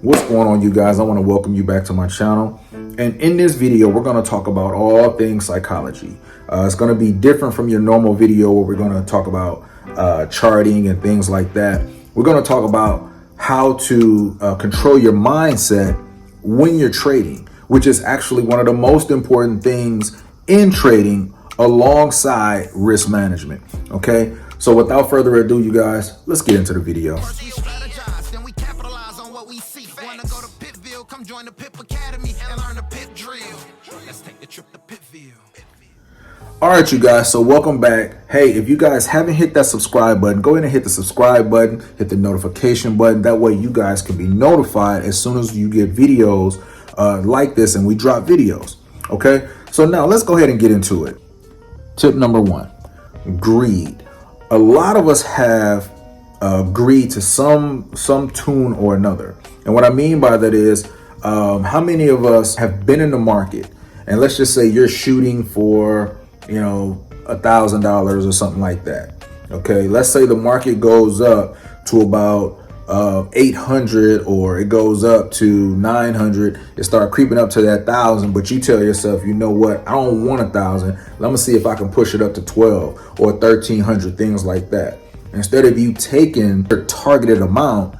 What's going on, you guys? I want to welcome you back to my channel. And in this video, we're going to talk about all things psychology. It's going to be different from your normal video where we're going to talk about charting and things like that. We're going to talk about how to control your mindset when you're trading, which is actually one of the most important things in trading alongside risk management. Okay, so without further ado, you guys, let's get into the video. Come join the Pip Academy and learn the Pip drill. Let's take the trip to Pitville. All right, you guys, so welcome back. Hey, if you guys haven't hit that subscribe button, go ahead and hit the subscribe button, hit the notification button. That way you guys can be notified as soon as you get videos like this and we drop videos. Okay, so now let's go ahead and get into it. Tip number one, greed. A lot of us have greed to some tune or another. And what I mean by that is, how many of us have been in the market and let's just say you're shooting for, $1,000 or something like that. Okay, let's say the market goes up to about 800 or it goes up to 900. It start creeping up to that 1,000, but you tell yourself, you know what? I don't want 1,000. Let me see if I can push it up to 12 or 1,300, things like that. Instead of you taking your targeted amount,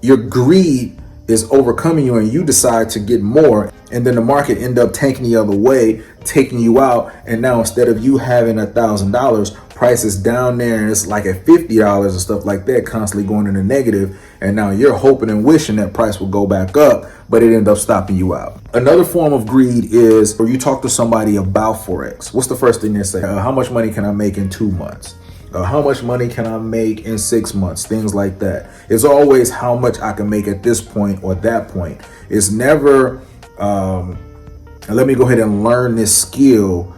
your greed is overcoming you and you decide to get more, and then the market end up tanking the other way, taking you out. And now instead of you having $1,000, price is down there and it's like at $50 and stuff like that, constantly going in the negative. And now you're hoping and wishing that price will go back up, but it ended up stopping you out. Another form of greed is where you talk to somebody about Forex. What's the first thing they say? How much money can I make in 2 months? How much money can I make in 6 months? Things like that. It's always how much I can make at this point or that point. It's never, let me go ahead and learn this skill,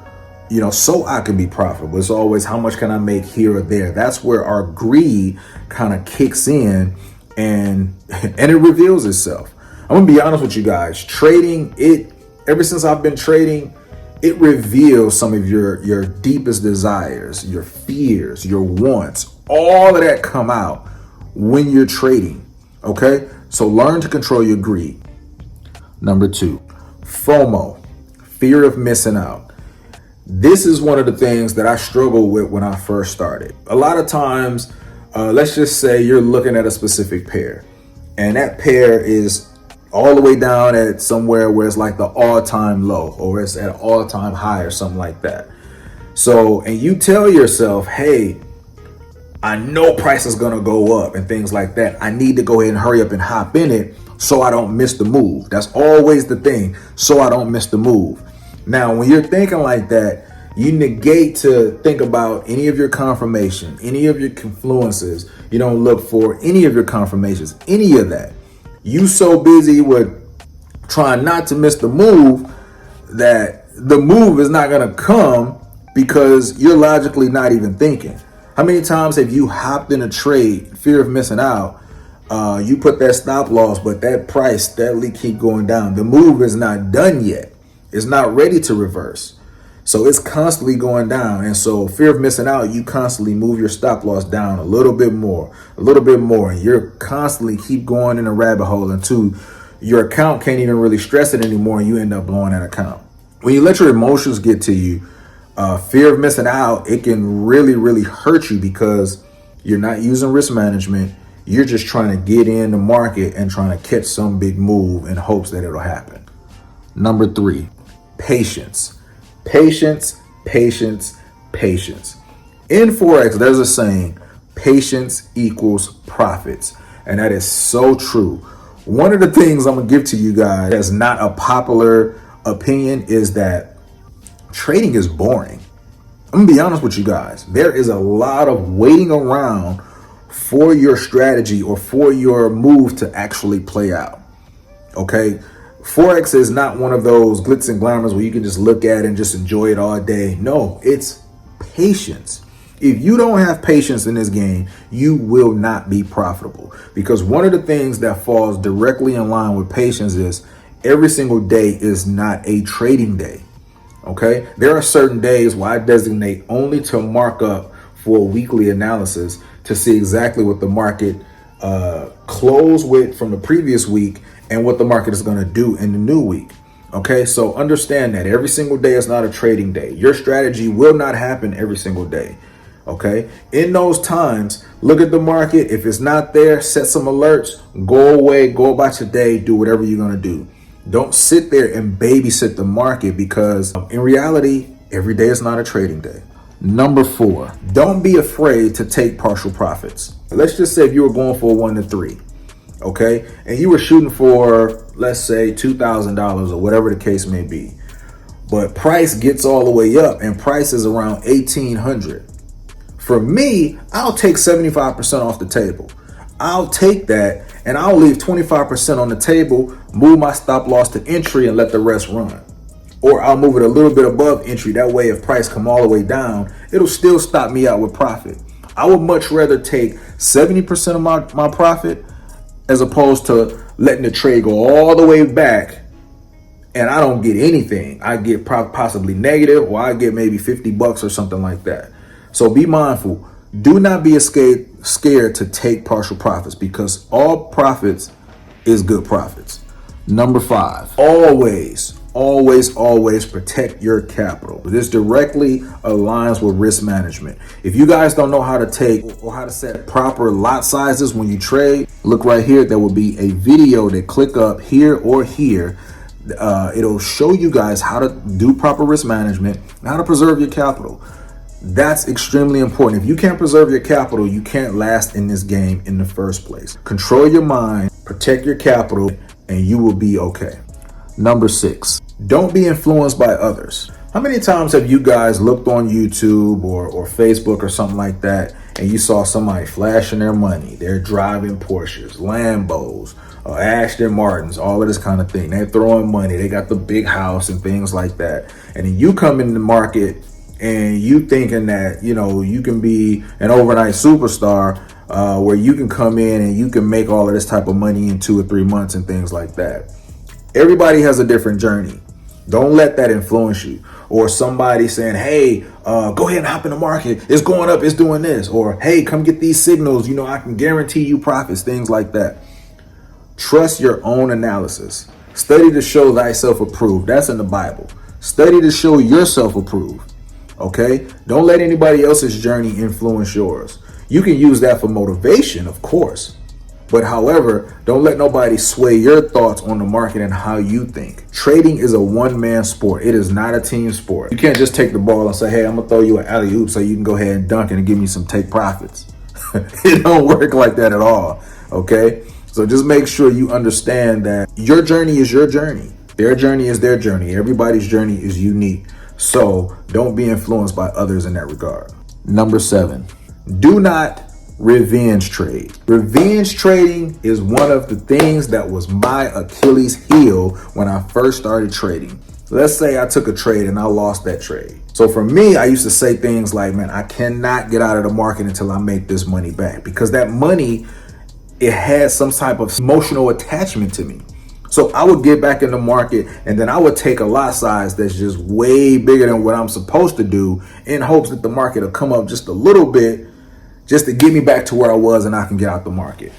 so I can be profitable. It's always how much can I make here or there. That's where our greed kind of kicks in and it reveals itself. I'm gonna be honest with you guys. Trading, ever since I've been trading, it reveals some of your deepest desires, your fears, your wants. All of that come out when you're trading. Okay, so learn to control your greed. Number two, FOMO, fear of missing out. This is one of the things that I struggled with when I first started. A lot of times, let's just say you're looking at a specific pair and that pair is all the way down at somewhere where it's like the all-time low or it's at an all-time high or something like that. So, and you tell yourself, hey, I know price is gonna go up and things like that. I need to go ahead and hurry up and hop in it so I don't miss the move. That's always the thing, so I don't miss the move. Now, when you're thinking like that, you negate to think about any of your confirmation, any of your confluences. You don't look for any of your confirmations, any of that. You so busy with trying not to miss the move that the move is not going to come because you're logically not even thinking. How many times have you hopped in a trade, fear of missing out? You put that stop loss, but that price steadily keep going down. The move is not done yet. It's not ready to reverse. So it's constantly going down. And so fear of missing out, you constantly move your stop loss down a little bit more. And you're constantly keep going in a rabbit hole until your account can't even really stress it anymore. And you end up blowing that account. When you let your emotions get to you, fear of missing out, it can really, really hurt you because you're not using risk management. You're just trying to get in the market and trying to catch some big move in hopes that it'll happen. Number three, patience. Patience, patience, patience. In Forex, there's a saying, patience equals profits. And that is so true. One of the things I'm going to give to you guys that's not a popular opinion is that trading is boring. I'm going to be honest with you guys. There is a lot of waiting around for your strategy or for your move to actually play out. Okay? Forex is not one of those glitz and glamours where you can just look at and just enjoy it all day. No, it's patience. If you don't have patience in this game, you will not be profitable, because one of the things that falls directly in line with patience is every single day is not a trading day. Okay, there are certain days where I designate only to mark up for a weekly analysis to see exactly what the market close with from the previous week and what the market is going to do in the new week. Okay, so understand that every single day is not a trading day. Your strategy will not happen every single day. Okay, in those times, look at the market. If it's not there, set some alerts, go away, go about your day, do whatever you're going to do. Don't sit there and babysit the market, because in reality, every day is not a trading day. Number 4, don't be afraid to take partial profits. Let's just say if you were going for a 1 to 3, okay, and you were shooting for, let's say, $2,000 or whatever the case may be, but price gets all the way up and price is around 1,800. For me, I'll take 75% off the table. I'll take that and I'll leave 25% on the table, move my stop loss to entry and let the rest run. Or I'll move it a little bit above entry. That way, if price come all the way down, it'll still stop me out with profit. I would much rather take 70% of my profit as opposed to letting the trade go all the way back and I don't get anything. I get possibly negative, or I get maybe $50 or something like that. So be mindful. Do not be scared to take partial profits, because all profits is good profits. Number 5, always protect your capital. This directly aligns with risk management. If you guys don't know how to take or how to set proper lot sizes when you trade, look right here. There will be a video that click up here or here. It'll show you guys how to do proper risk management and how to preserve your capital. That's extremely important. If you can't preserve your capital, you can't last in this game in the first place. Control your mind, protect your capital, and you will be okay. Number 6, don't be influenced by others. How many times have you guys looked on YouTube or Facebook or something like that, and you saw somebody flashing their money? They're driving Porsches, Lambos, Aston Martins, all of this kind of thing. They're throwing money. They got the big house and things like that. And then you come in the market and you thinking that, you know, you can be an overnight superstar, where you can come in and you can make all of this type of money in 2 or 3 months and things like that. Everybody has a different journey. Don't let that influence you. Or somebody saying, hey, go ahead and hop in the market. It's going up. It's doing this. Or, hey, come get these signals. You know, I can guarantee you profits, things like that. Trust your own analysis. Study to show thyself approved. That's in the Bible. Study to show yourself approved. Okay? Don't let anybody else's journey influence yours. You can use that for motivation, of course. But however, don't let nobody sway your thoughts on the market and how you think. Trading is a one-man sport. It is not a team sport. You can't just take the ball and say, hey, I'm going to throw you an alley-oop so you can go ahead and dunk it and give me some take profits. It don't work like that at all. Okay? So just make sure you understand that your journey is your journey. Their journey is their journey. Everybody's journey is unique. So don't be influenced by others in that regard. Number 7, do not revenge trade. Revenge trading is one of the things that was my Achilles heel when I first started trading. Let's say I took a trade and I lost that trade. So for me, I used to say things like, man, I cannot get out of the market until I make this money back, because that money, it had some type of emotional attachment to me. So I would get back in the market and then I would take a lot size that's just way bigger than what I'm supposed to do, in hopes that the market will come up just a little bit, just to get me back to where I was and I can get out the market.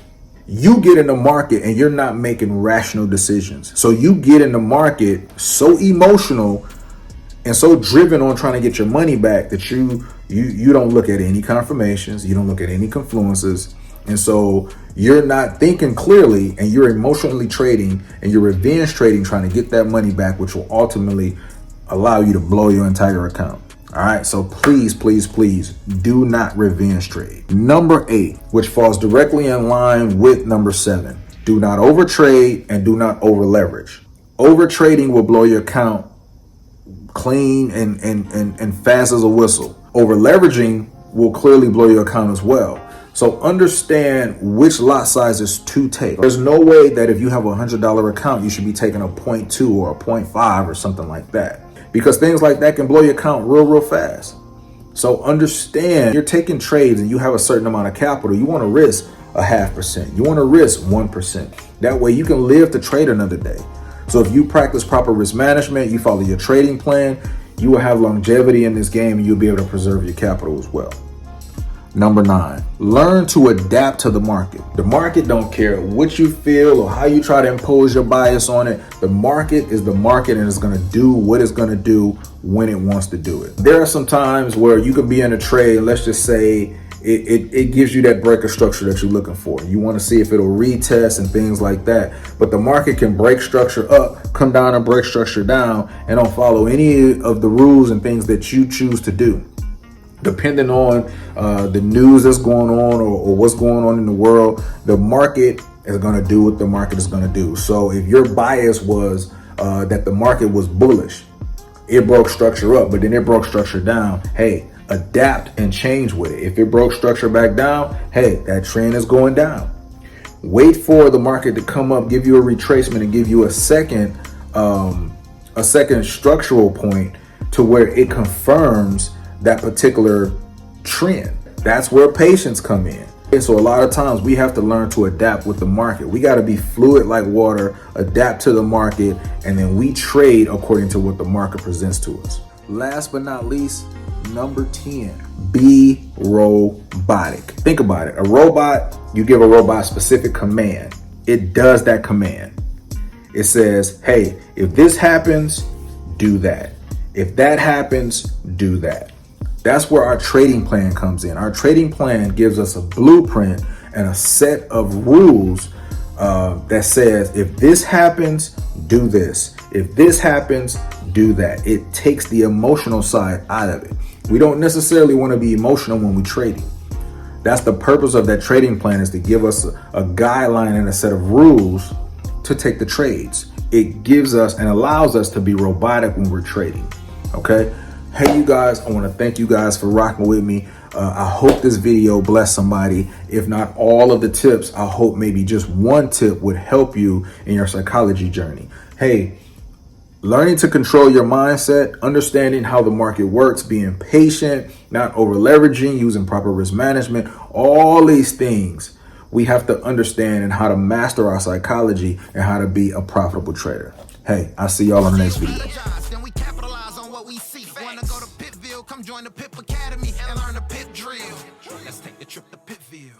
You get in the market and you're not making rational decisions. So you get in the market so emotional and so driven on trying to get your money back that you don't look at any confirmations, you don't look at any confluences. And so you're not thinking clearly, and you're emotionally trading and you're revenge trading, trying to get that money back, which will ultimately allow you to blow your entire account. All right, so please do not revenge trade. Number 8, which falls directly in line with number 7, do not overtrade and do not over leverage. Over trading will blow your account clean and fast as a whistle. Over leveraging will clearly blow your account as well. So understand which lot sizes to take. There's no way that if you have a $100 account, you should be taking a 0.2 or a 0.5 or something like that, because things like that can blow your account real fast. So understand, you're taking trades and you have a certain amount of capital. You want to risk 0.5%. You want to risk 1%. That way you can live to trade another day. So if you practice proper risk management, you follow your trading plan, you will have longevity in this game and you'll be able to preserve your capital as well. Number 9, learn to adapt to the market. The market don't care what you feel or how you try to impose your bias on it. The market is the market, and it's going to do what it's going to do when it wants to do it. There are some times where you could be in a trade, let's just say it gives you that breaker structure that you're looking for. You want to see if it'll retest and things like that. But the market can break structure up, come down and break structure down, and don't follow any of the rules and things that you choose to do. Depending on the news that's going on or what's going on in the world, the market is going to do what the market is going to do. So if your bias was that the market was bullish, it broke structure up, but then it broke structure down. Hey, adapt and change with it. If it broke structure back down, hey, that trend is going down. Wait for the market to come up, give you a retracement, and give you a second structural point to where it confirms that particular trend. That's where patience come in. And so a lot of times we have to learn to adapt with the market. We got to be fluid like water, adapt to the market, and then we trade according to what the market presents to us. Last but not least, number 10, be robotic. Think about it. A robot, you give a robot specific command. It does that command. It says, hey, if this happens, do that. If that happens, do that. That's where our trading plan comes in. Our trading plan gives us a blueprint and a set of rules that says, if this happens, do this. If this happens, do that. It takes the emotional side out of it. We don't necessarily want to be emotional when we're trading. That's the purpose of that trading plan, is to give us a guideline and a set of rules to take the trades. It gives us and allows us to be robotic when we're trading. Okay. Hey, you guys, I want to thank you guys for rocking with me. I hope this video blessed somebody. If not all of the tips, I hope maybe just one tip would help you in your psychology journey. Hey, learning to control your mindset, understanding how the market works, being patient, not over leveraging, using proper risk management, all these things we have to understand, and how to master our psychology and how to be a profitable trader. Hey, I'll see y'all on the next video. Come join the Pip Academy and learn the Pip drill. Let's take the trip to Pitville.